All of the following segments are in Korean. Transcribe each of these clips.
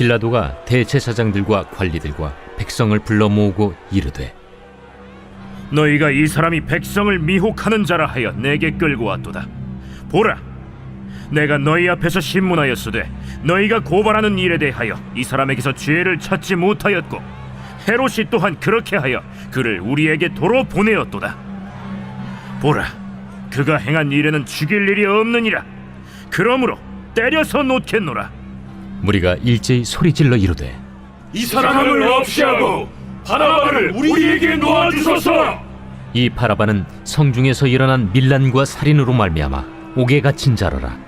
빌라도가 대제사장들과 관리들과 백성을 불러 모으고 이르되, 너희가 이 사람이 백성을 미혹하는 자라 하여 내게 끌고 왔도다. 보라, 내가 너희 앞에서 신문하였으되 너희가 고발하는 일에 대하여 이 사람에게서 죄를 찾지 못하였고 헤롯이 또한 그렇게 하여 그를 우리에게 도로 보내었도다. 보라, 그가 행한 일에는 죽일 일이 없느니라. 그러므로 때려서 놓겠노라. 무리가 일제히 소리질러 이르되, 이 사람을 없이 하고 바라바를 우리에게 놓아주소서. 이 바라바는 성중에서 일어난 밀란과 살인으로 말미암아 옥에 갇힌 자라라.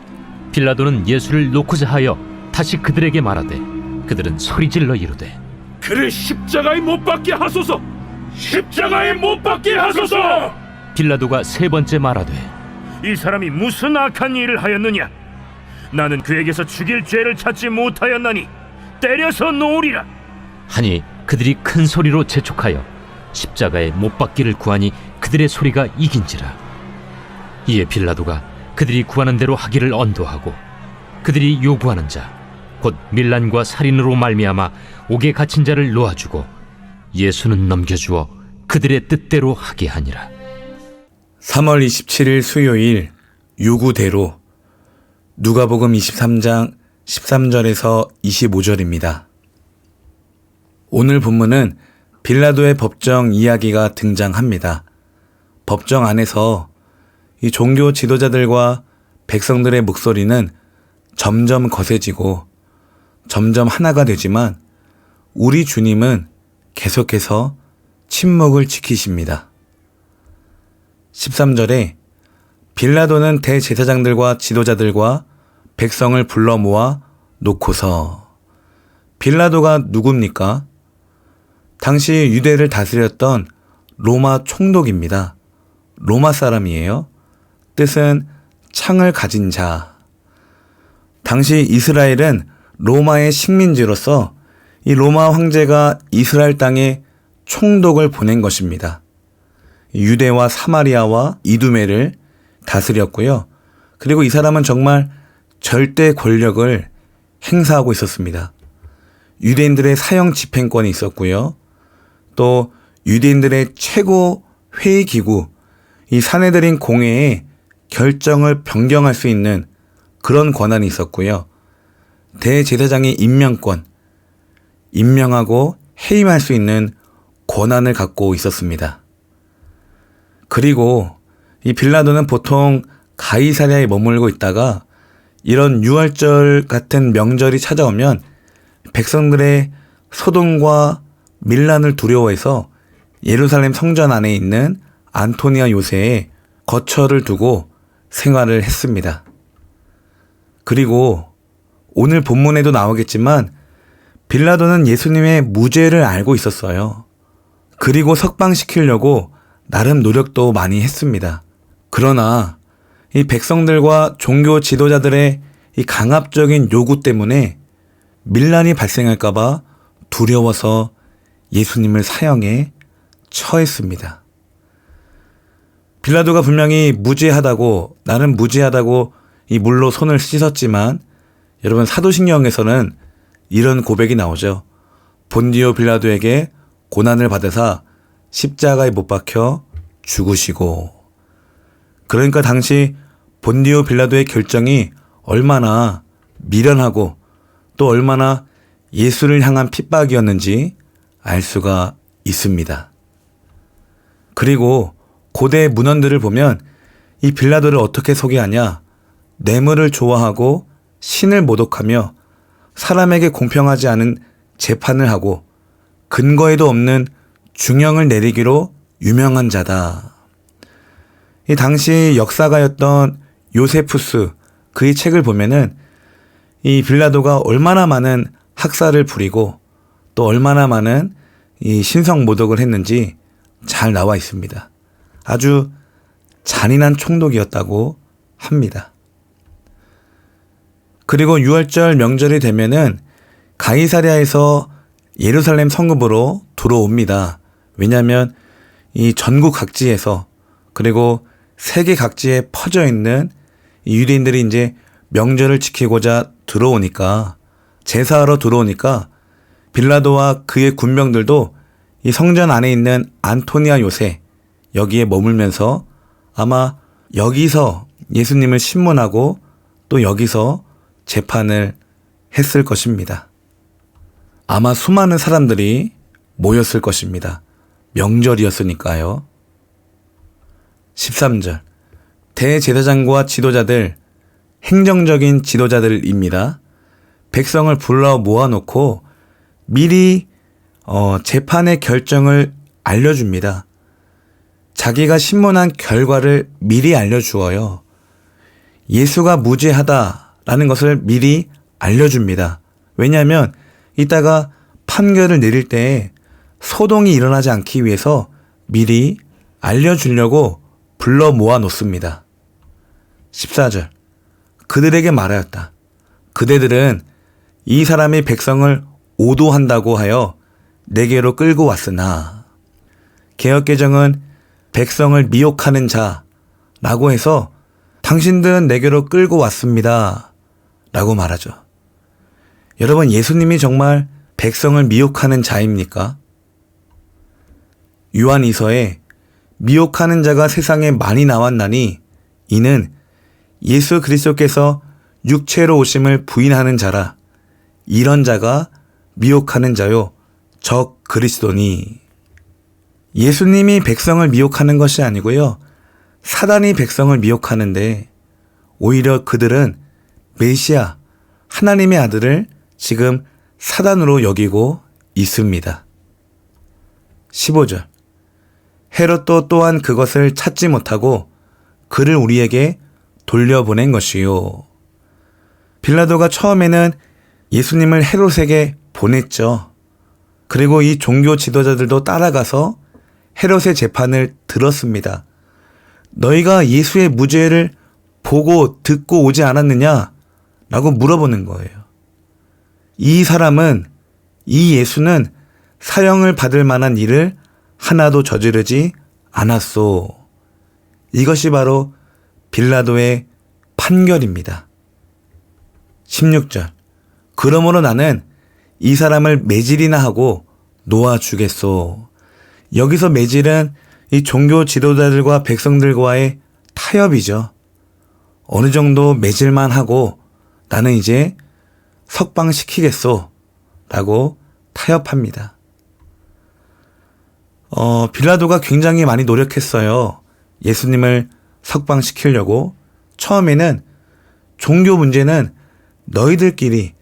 빌라도는 예수를 놓고자 하여 다시 그들에게 말하되, 그들은 소리질러 이르되, 그를 십자가에 못 박게 하소서. 십자가에 못 박게 하소서. 빌라도가 세 번째 말하되, 이 사람이 무슨 악한 일을 하였느냐? 나는 그에게서 죽일 죄를 찾지 못하였나니 때려서 놓으리라. 하니 그들이 큰 소리로 재촉하여 십자가에 못 박기를 구하니 그들의 소리가 이긴지라. 이에 빌라도가 그들이 구하는 대로 하기를 언도하고 그들이 요구하는 자 곧 밀란과 살인으로 말미암아 옥에 갇힌 자를 놓아주고 예수는 넘겨주어 그들의 뜻대로 하게 하니라. 3월 27일 수요일 유구대로 누가복음 23장 13절에서 25절입니다. 오늘 본문은 빌라도의 법정 이야기가 등장합니다. 법정 안에서 이 종교 지도자들과 백성들의 목소리는 점점 거세지고 점점 하나가 되지만 우리 주님은 계속해서 침묵을 지키십니다. 13절에 빌라도는 대제사장들과 지도자들과 백성을 불러 모아 놓고서. 빌라도가 누굽니까? 당시 유대를 다스렸던 로마 총독입니다. 로마 사람이에요. 뜻은 창을 가진 자. 당시 이스라엘은 로마의 식민지로서 이 로마 황제가 이스라엘 땅에 총독을 보낸 것입니다. 유대와 사마리아와 이두메를 다스렸고요. 그리고 이 사람은 정말 절대 권력을 행사하고 있었습니다. 유대인들의 사형 집행권이 있었고요. 또 유대인들의 최고 회의기구, 이 사내들인 공회의 결정을 변경할 수 있는 그런 권한이 있었고요. 대제사장의 임명권, 임명하고 해임할 수 있는 권한을 갖고 있었습니다. 그리고 이 빌라도는 보통 가이사랴에 머물고 있다가 이런 유월절 같은 명절이 찾아오면 백성들의 소동과 밀란을 두려워해서 예루살렘 성전 안에 있는 안토니아 요새에 거처를 두고 생활을 했습니다. 그리고 오늘 본문에도 나오겠지만 빌라도는 예수님의 무죄를 알고 있었어요. 그리고 석방시키려고 나름 노력도 많이 했습니다. 그러나 이 백성들과 종교 지도자들의 이 강압적인 요구 때문에 밀란이 발생할까봐 두려워서 예수님을 사형에 처했습니다. 빌라도가 분명히 무죄하다고, 나는 무죄하다고 이 물로 손을 씻었지만 여러분, 사도신경에서는 이런 고백이 나오죠. 본디오 빌라도에게 고난을 받으사 십자가에 못 박혀 죽으시고. 그러니까 당시 본디오 빌라도의 결정이 얼마나 미련하고 또 얼마나 예수를 향한 핍박이었는지 알 수가 있습니다. 그리고 고대 문헌들을 보면 이 빌라도를 어떻게 소개하냐? 뇌물을 좋아하고 신을 모독하며 사람에게 공평하지 않은 재판을 하고 근거에도 없는 중형을 내리기로 유명한 자다. 이 당시 역사가였던 요세푸스, 그의 책을 보면은 이 빌라도가 얼마나 많은 학살을 부리고 또 얼마나 많은 이 신성 모독을 했는지 잘 나와 있습니다. 아주 잔인한 총독이었다고 합니다. 그리고 유월절 명절이 되면은 가이사랴에서 예루살렘 성읍으로 들어옵니다. 왜냐하면 이 전국 각지에서 그리고 세계 각지에 퍼져 있는 유대인들이 이제 명절을 지키고자 들어오니까 제사하러 들어오니까 빌라도와 그의 군병들도 이 성전 안에 있는 안토니아 요새 여기에 머물면서 아마 여기서 예수님을 신문하고 또 여기서 재판을 했을 것입니다. 아마 수많은 사람들이 모였을 것입니다. 명절이었으니까요. 13절. 대제사장과 지도자들, 행정적인 지도자들입니다. 백성을 불러 모아놓고 미리 재판의 결정을 알려줍니다. 자기가 신문한 결과를 미리 알려주어요. 예수가 무죄하다라는 것을 미리 알려줍니다. 왜냐하면 이따가 판결을 내릴 때 소동이 일어나지 않기 위해서 미리 알려주려고 불러 모아 놓습니다. 14절. 그들에게 말하였다. 그대들은 이 사람이 백성을 오도한다고 하여 내게로 끌고 왔으나, 개역개정은 백성을 미혹하는 자라고 해서 당신들은 내게로 끌고 왔습니다 라고 말하죠. 여러분, 예수님이 정말 백성을 미혹하는 자입니까? 요한이서에 미혹하는 자가 세상에 많이 나왔나니 이는 예수 그리스도께서 육체로 오심을 부인하는 자라. 이런 자가 미혹하는 자요 적 그리스도니. 예수님이 백성을 미혹하는 것이 아니고요, 사단이 백성을 미혹하는데 오히려 그들은 메시아 하나님의 아들을 지금 사단으로 여기고 있습니다. 15절. 헤롯도 또한 그것을 찾지 못하고 그를 우리에게 돌려보낸 것이요. 빌라도가 처음에는 예수님을 헤롯에게 보냈죠. 그리고 이 종교 지도자들도 따라가서 헤롯의 재판을 들었습니다. 너희가 예수의 무죄를 보고 듣고 오지 않았느냐? 라고 물어보는 거예요. 이 사람은, 이 예수는 사형을 받을 만한 일을 하나도 저지르지 않았소. 이것이 바로 빌라도의 판결입니다. 16절. 그러므로 나는 이 사람을 매질이나 하고 놓아주겠소. 여기서 매질은 이 종교 지도자들과 백성들과의 타협이죠. 어느 정도 매질만 하고 나는 이제 석방시키겠소 라고 타협합니다. 빌라도가 굉장히 많이 노력했어요. 예수님을 석방시키려고. 처음에는 종교 문제는 너희들끼리,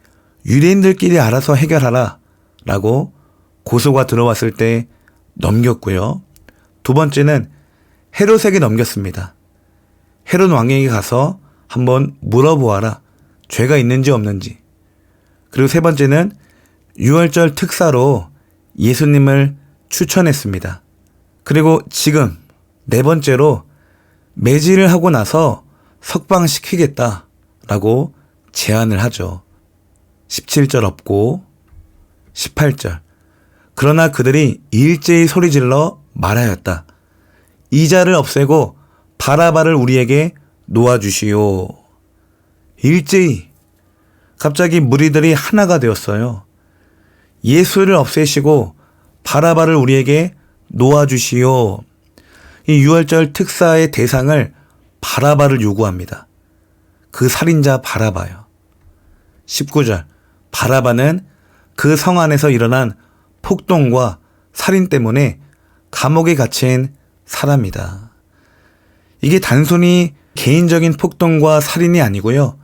유대인들끼리 알아서 해결하라 라고 고소가 들어왔을 때 넘겼고요. 두 번째는 헤롯에게 넘겼습니다. 헤롯 왕에게 가서 한번 물어보아라. 죄가 있는지 없는지. 그리고 세 번째는 유월절 특사로 예수님을 추천했습니다. 그리고 지금 네 번째로 매질을 하고 나서 석방시키겠다라고 제안을 하죠. 17절 없고 18절. 그러나 그들이 일제히 소리질러 말하였다. 이 자를 없애고 바라바를 우리에게 놓아주시오. 일제히 갑자기 무리들이 하나가 되었어요. 예수를 없애시고 바라바를 우리에게 놓아주시오. 이 유월절 특사의 대상을 바라바를 요구합니다. 그 살인자 바라바요. 19절. 바라바는 그 성 안에서 일어난 폭동과 살인 때문에 감옥에 갇힌 사람이다. 이게 단순히 개인적인 폭동과 살인이 아니고요.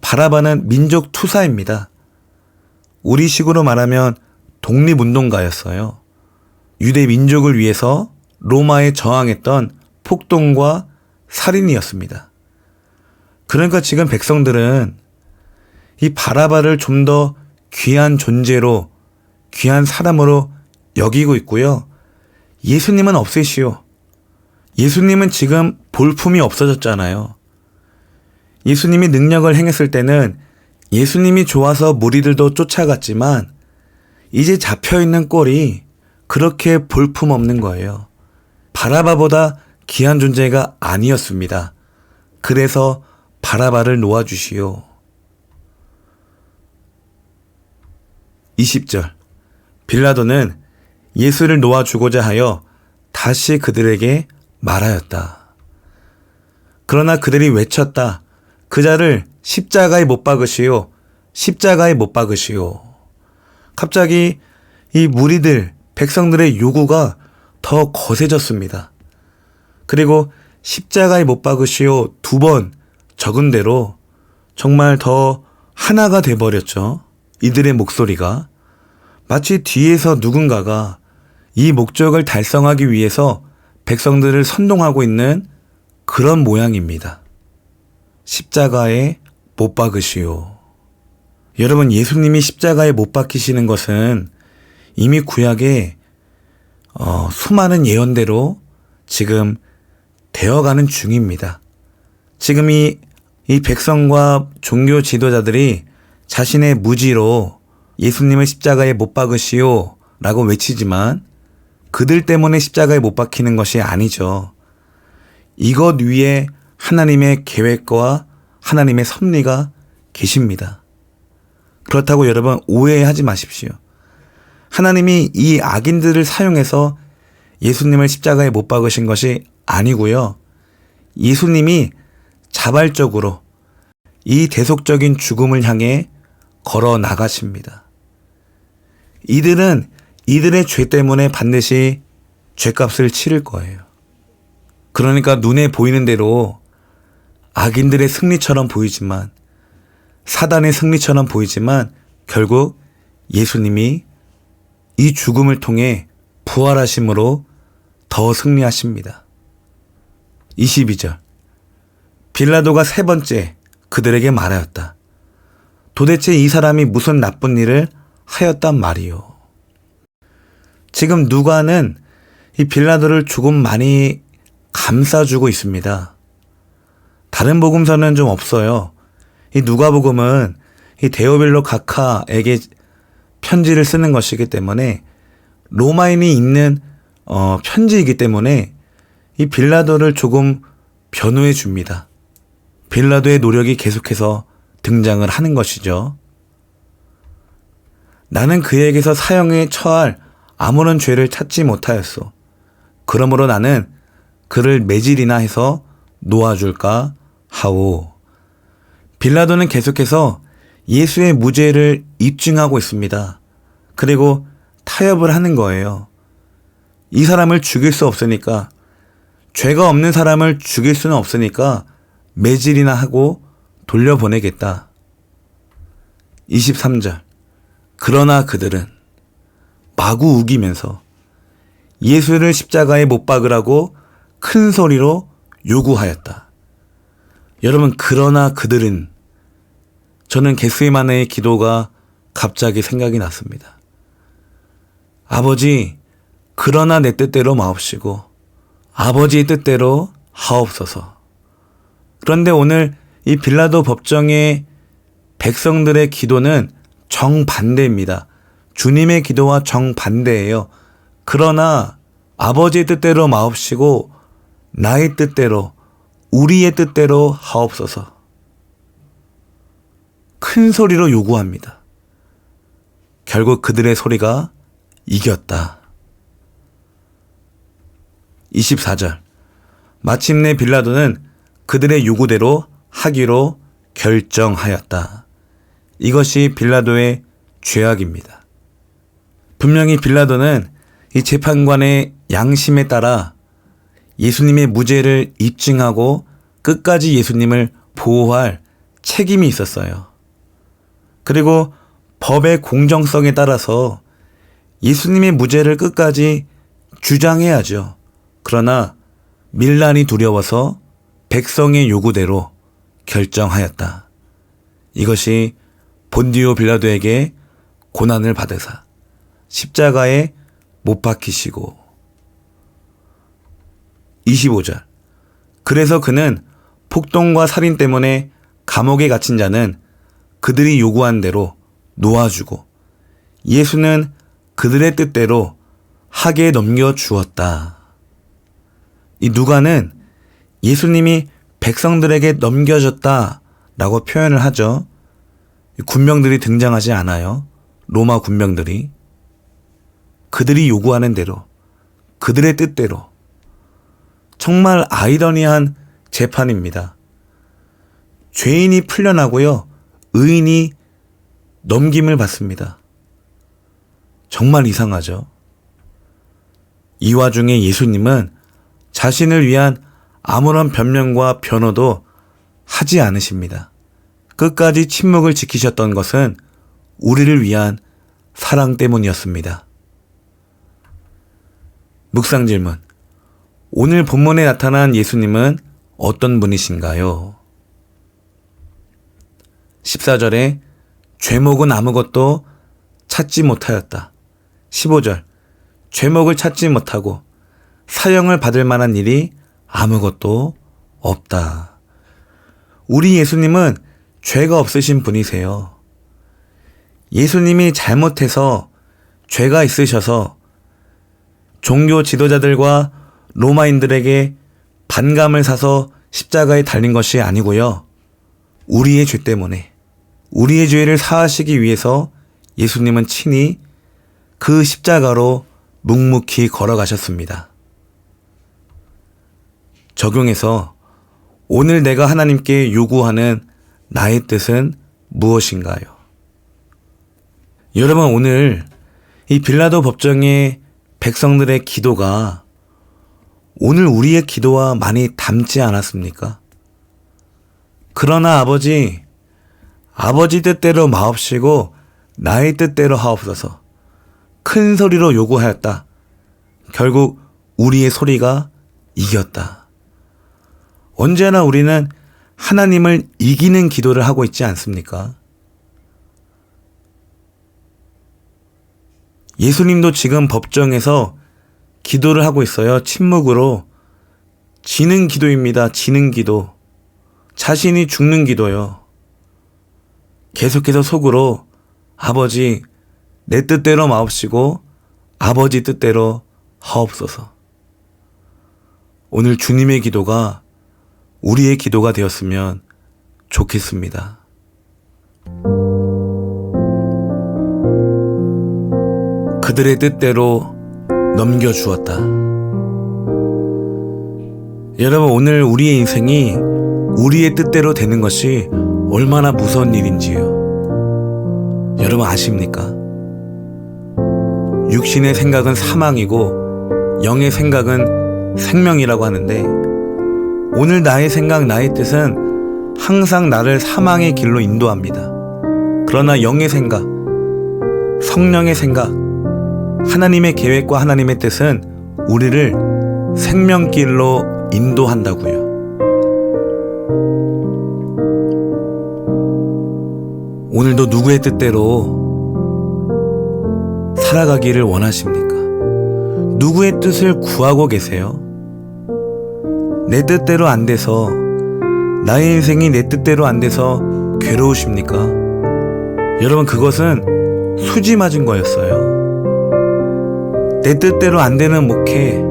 바라바는 민족 투사입니다. 우리식으로 말하면 독립운동가였어요. 유대 민족을 위해서 로마에 저항했던 폭동과 살인이었습니다. 그러니까 지금 백성들은 이 바라바를 좀 더 귀한 존재로, 귀한 사람으로 여기고 있고요. 예수님은 없애시오. 예수님은 지금 볼품이 없어졌잖아요. 예수님이 능력을 행했을 때는 예수님이 좋아서 무리들도 쫓아갔지만 이제 잡혀있는 꼴이 그렇게 볼품없는 거예요. 바라바보다 귀한 존재가 아니었습니다. 그래서 바라바를 놓아주시오. 20절. 빌라도는 예수를 놓아주고자 하여 다시 그들에게 말하였다. 그러나 그들이 외쳤다. 그 자를 십자가에 못 박으시오. 십자가에 못 박으시오. 갑자기 이 무리들, 백성들의 요구가 더 거세졌습니다. 그리고 십자가에 못 박으시오 2번 적은 대로 정말 더 하나가 돼버렸죠. 이들의 목소리가. 마치 뒤에서 누군가가 이 목적을 달성하기 위해서 백성들을 선동하고 있는 그런 모양입니다. 십자가에 못 박으시오. 여러분, 예수님이 십자가에 못 박히시는 것은 이미 구약에 수많은 예언대로 지금 되어가는 중입니다. 지금 이 백성과 종교 지도자들이 자신의 무지로 예수님을 십자가에 못 박으시오 라고 외치지만 그들 때문에 십자가에 못 박히는 것이 아니죠. 이것 위에 하나님의 계획과 하나님의 섭리가 계십니다. 그렇다고 여러분 오해하지 마십시오. 하나님이 이 악인들을 사용해서 예수님을 십자가에 못 박으신 것이 아니고요. 예수님이 자발적으로 이 대속적인 죽음을 향해 걸어 나가십니다. 이들은 이들의 죄 때문에 반드시 죄값을 치를 거예요. 그러니까 눈에 보이는 대로 악인들의 승리처럼 보이지만, 사단의 승리처럼 보이지만 결국 예수님이 이 죽음을 통해 부활하심으로 더 승리하십니다. 22절. 빌라도가 3번째 그들에게 말하였다. 도대체 이 사람이 무슨 나쁜 일을 하였단 말이요. 지금 누가는 이 빌라도를 조금 많이 감싸주고 있습니다. 다른 복음서는 좀 없어요. 이 누가복음은 이 데오빌로 각하에게 편지를 쓰는 것이기 때문에 로마인이 읽는 편지이기 때문에 이 빌라도를 조금 변호해 줍니다. 빌라도의 노력이 계속해서 등장을 하는 것이죠. 나는 그에게서 사형에 처할 아무런 죄를 찾지 못하였소. 그러므로 나는 그를 매질이나 해서 놓아줄까 하오. 빌라도는 계속해서 예수의 무죄를 입증하고 있습니다. 그리고 타협을 하는 거예요. 이 사람을 죽일 수 없으니까, 죄가 없는 사람을 죽일 수는 없으니까 매질이나 하고 돌려보내겠다. 23절. 그러나 그들은 마구 우기면서 예수를 십자가에 못 박으라고 큰 소리로 요구하였다. 여러분, 그러나 그들은, 저는 겟세마네의 기도가 갑자기 생각이 났습니다. 아버지, 그러나 내 뜻대로 마옵시고 아버지의 뜻대로 하옵소서. 그런데 오늘 이 빌라도 법정의 백성들의 기도는 정반대입니다. 주님의 기도와 정반대예요. 그러나 아버지의 뜻대로 마옵시고 나의 뜻대로, 우리의 뜻대로 하옵소서. 큰 소리로 요구합니다. 결국 그들의 소리가 이겼다. 24절. 마침내 빌라도는 그들의 요구대로 하기로 결정하였다. 이것이 빌라도의 죄악입니다. 분명히 빌라도는 이 재판관의 양심에 따라 예수님의 무죄를 입증하고 끝까지 예수님을 보호할 책임이 있었어요. 그리고 법의 공정성에 따라서 예수님의 무죄를 끝까지 주장해야죠. 그러나 밀란이 두려워서 백성의 요구대로 결정하였다. 이것이 본디오 빌라도에게 고난을 받으사 십자가에 못 박히시고. 25절. 그래서 그는 폭동과 살인 때문에 감옥에 갇힌 자는 그들이 요구한 대로 놓아주고 예수는 그들의 뜻대로 하게 넘겨주었다. 이 누가는 예수님이 백성들에게 넘겨졌다라고 표현을 하죠. 군병들이 등장하지 않아요. 로마 군병들이 그들이 요구하는 대로, 그들의 뜻대로, 정말 아이러니한 재판입니다. 죄인이 풀려나고요, 의인이 넘김을 받습니다. 정말 이상하죠. 이 와중에 예수님은 자신을 위한 아무런 변명과 변호도 하지 않으십니다. 끝까지 침묵을 지키셨던 것은 우리를 위한 사랑 때문이었습니다. 묵상 질문. 오늘 본문에 나타난 예수님은 어떤 분이신가요? 14절에 죄목은 아무것도 찾지 못하였다. 15절. 죄목을 찾지 못하고 사형을 받을 만한 일이 아무것도 없다. 우리 예수님은 죄가 없으신 분이세요. 예수님이 잘못해서 죄가 있으셔서 종교 지도자들과 로마인들에게 반감을 사서 십자가에 달린 것이 아니고요. 우리의 죄 때문에, 우리의 죄를 사하시기 위해서 예수님은 친히 그 십자가로 묵묵히 걸어가셨습니다. 적용해서 오늘 내가 하나님께 요구하는 나의 뜻은 무엇인가요? 여러분, 오늘 이 빌라도 법정의 백성들의 기도가 오늘 우리의 기도와 많이 닮지 않았습니까? 그러나 아버지 뜻대로 마옵시고 나의 뜻대로 하옵소서. 큰 소리로 요구하였다. 결국 우리의 소리가 이겼다. 언제나 우리는 하나님을 이기는 기도를 하고 있지 않습니까? 예수님도 지금 법정에서 기도를 하고 있어요. 침묵으로. 지는 기도입니다. 지는 기도. 자신이 죽는 기도요. 계속해서 속으로 아버지 내 뜻대로 마옵시고 아버지 뜻대로 하옵소서. 오늘 주님의 기도가 우리의 기도가 되었으면 좋겠습니다. 그들의 뜻대로 넘겨주었다. 여러분, 오늘 우리의 인생이 우리의 뜻대로 되는 것이 얼마나 무서운 일인지요. 여러분 아십니까? 육신의 생각은 사망이고 영의 생각은 생명이라고 하는데, 오늘 나의 생각, 나의 뜻은 항상 나를 사망의 길로 인도합니다. 그러나 영의 생각, 성령의 생각, 하나님의 계획과 하나님의 뜻은 우리를 생명길로 인도한다고요. 오늘도 누구의 뜻대로 살아가기를 원하십니까? 누구의 뜻을 구하고 계세요? 내 뜻대로 안 돼서, 나의 인생이 내 뜻대로 안 돼서 괴로우십니까? 여러분, 그것은 수지 맞은 거였어요. 내 뜻대로 안 되는 목회,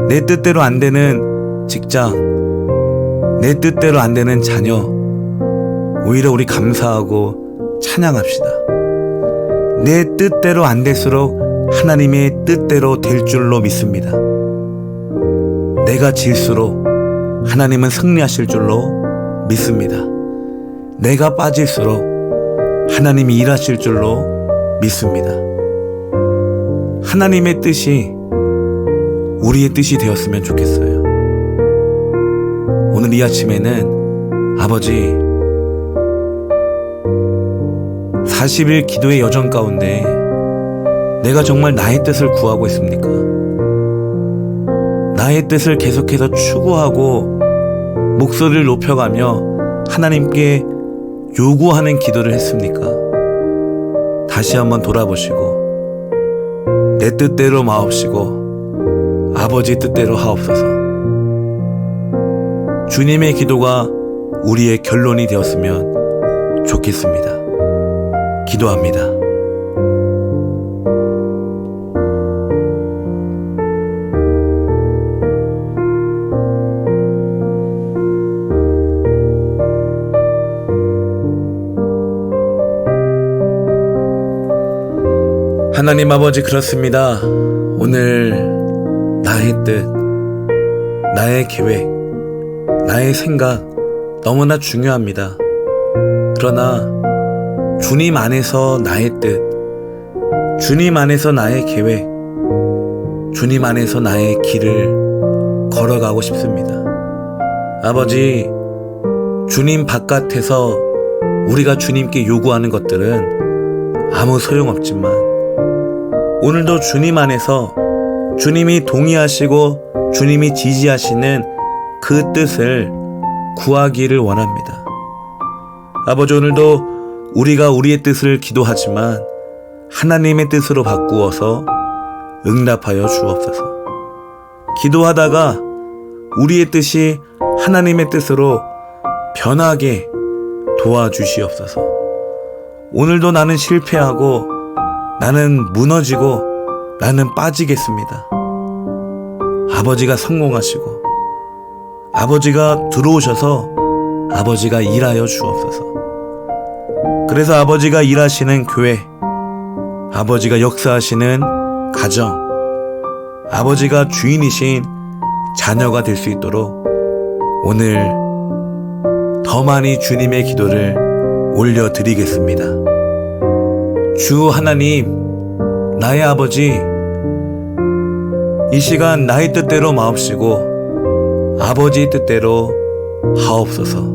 내 뜻대로 안 되는 직장, 내 뜻대로 안 되는 자녀, 오히려 우리 감사하고 찬양합시다. 내 뜻대로 안 될수록 하나님의 뜻대로 될 줄로 믿습니다. 내가 질수록 하나님은 승리하실 줄로 믿습니다. 내가 빠질수록 하나님이 일하실 줄로 믿습니다. 하나님의 뜻이 우리의 뜻이 되었으면 좋겠어요. 오늘 이 아침에는 아버지, 40일 기도의 여정 가운데 내가 정말 나의 뜻을 구하고 있습니까? 나의 뜻을 계속해서 추구하고 목소리를 높여가며 하나님께 요구하는 기도를 했습니까? 다시 한번 돌아보시고 내 뜻대로 마옵시고 아버지 뜻대로 하옵소서. 주님의 기도가 우리의 결론이 되었으면 좋겠습니다. 기도합니다. 하나님 아버지, 그렇습니다. 오늘 나의 뜻, 나의 계획, 나의 생각 너무나 중요합니다. 그러나 주님 안에서 나의 뜻, 주님 안에서 나의 계획, 주님 안에서 나의 길을 걸어가고 싶습니다. 아버지, 주님 바깥에서 우리가 주님께 요구하는 것들은 아무 소용없지만 오늘도 주님 안에서 주님이 동의하시고 주님이 지지하시는 그 뜻을 구하기를 원합니다. 아버지, 오늘도 우리가 우리의 뜻을 기도하지만 하나님의 뜻으로 바꾸어서 응답하여 주옵소서. 기도하다가 우리의 뜻이 하나님의 뜻으로 변하게 도와주시옵소서. 오늘도 나는 실패하고 나는 무너지고 나는 빠지겠습니다. 아버지가 성공하시고 아버지가 들어오셔서 아버지가 일하여 주옵소서. 그래서 아버지가 일하시는 교회, 아버지가 역사하시는 가정, 아버지가 주인이신 자녀가 될 수 있도록 오늘 더 많이 주님의 기도를 올려드리겠습니다. 주 하나님, 나의 아버지, 이 시간 나의 뜻대로 마옵시고 아버지의 뜻대로 하옵소서.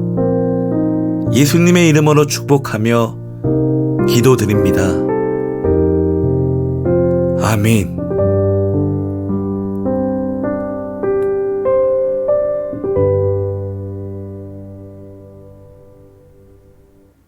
예수님의 이름으로 축복하며 기도드립니다. 아멘.